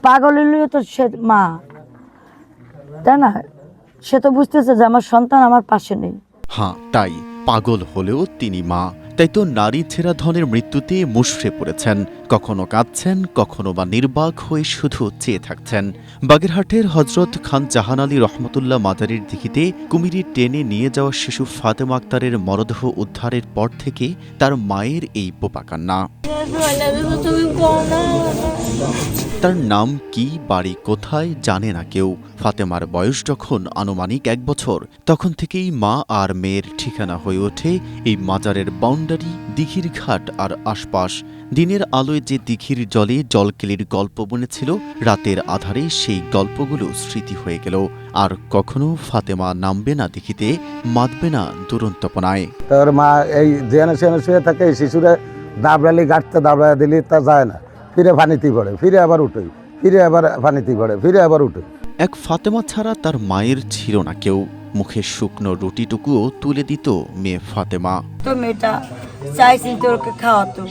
পাগল হইলেও তো সে মা, তাই না? সে তো বুঝতেছে যে আমার সন্তান আমার পাশে নেই। হ্যাঁ, তাই পাগল হলেও তিনি মা। তাই তো নারী ছেঁড়া ধনের মৃত্যুতে মুষড়ে পড়েছেন, কখনো কাঁদছেন, কখনো বা নির্বাক হয়ে শুধু চেয়ে থাকছেন। বাগেরহাটের হজরত খান জাহান আলী রহমতুল্লাহ মাজারের দিঘিতে কুমিরে টেনে নিয়ে যাওয়া শিশু ফাতেমা আক্তারের মরদেহ উদ্ধারের পর থেকে তার মায়ের এই বোপা কান্না। তার নাম কি, বাড়ি কোথায় জানে না কেউ। ফাতেমার বয়স যখন আনুমানিক 1 বছর, তখন থেকেই মা আর মেয়ের ঠিকানা হয়ে ওঠে এই মাজারের বাউন্ডারি, দিঘির ঘাট আর আশপাশ। দিনের আলোয় যে দিঘির জলে জলকেলির গল্প বনেছিল, রাতের আধারে সেই গল্পগুলো স্মৃতি হয়ে গেল। আর কখনো ফাতেমা নামবে না দিঘিতে, মাতবে না দুরন্তপনায়। তোর মা এই যেখানে সেখানে শুয়ে থাকে, এই শিশুরা দাবড়ালি গাঁটতে দাবড়া দিলি তা যায় না, ফিরে পানিতে পড়ে, ফিরে আবার উঠে, ফিরে আবার পানিতে পড়ে, ফিরে আবার উঠে। এক ফাতেমা ছাড়া তার মায়ের ছিল না কেউ। মুখে শুকনো রুটিটুকুও তুলে দিত মেয়ে ফাতেমা। তো মেয়েটা চাইছি তোরকে খাওয়াতো,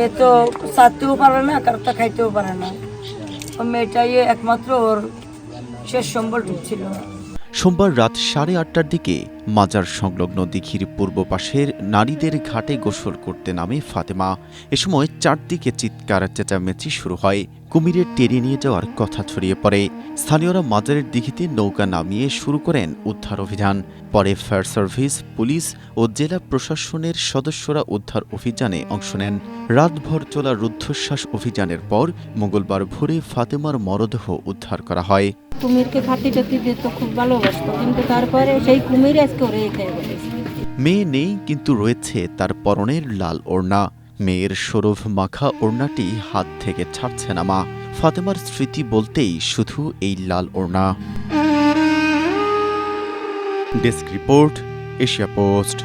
এ তো সারতেও পারে না, কারোটা খাইতেও পারে না। ও মেয়েটাই একমাত্র ওর শেষ সম্বল ছিল। সোমবার রাত 8:30টার দিকে মাজার সংলগ্ন দিঘির পূর্ব পাশের নারীদের ঘাটে গোসল করতে নামে ফাতেমা। এ সময় চারদিকে চিৎকার চেঁচামেচি শুরু হয়। কুমিরের টেনে নিয়ে যাওয়ার কথা ছড়িয়ে পড়ে। স্থানীয়রা মাজারের দিঘিতে নৌকা নামিয়ে শুরু করেন উদ্ধার অভিযান। পরে ফায়ার সার্ভিস, পুলিশ ও জেলা প্রশাসনের সদস্যরা উদ্ধার অভিযানে অংশ নেন। রাতভর চলা রুদ্ধশ্বাস অভিযানের পর মঙ্গলবার ভোরে ফাতেমার মরদেহ উদ্ধার করা হয়। কুমিরকে খাতি টাতি দিত, খুব ভালোবাসতো, কিন্তু তারপরে সেই কুমির আজকে ওরে খেয়ে বলেছে। মেয়ে নেই, কিন্তু রয়েছে তার পরনের লাল ওড়না। মেয়ের সরভ মাখা ওড়নাটি হাত থেকে ছাড়ছে না মা। ফাতেমার স্মৃতি বলতেই শুধু এই লাল ওড়না। Desk report, Asia post.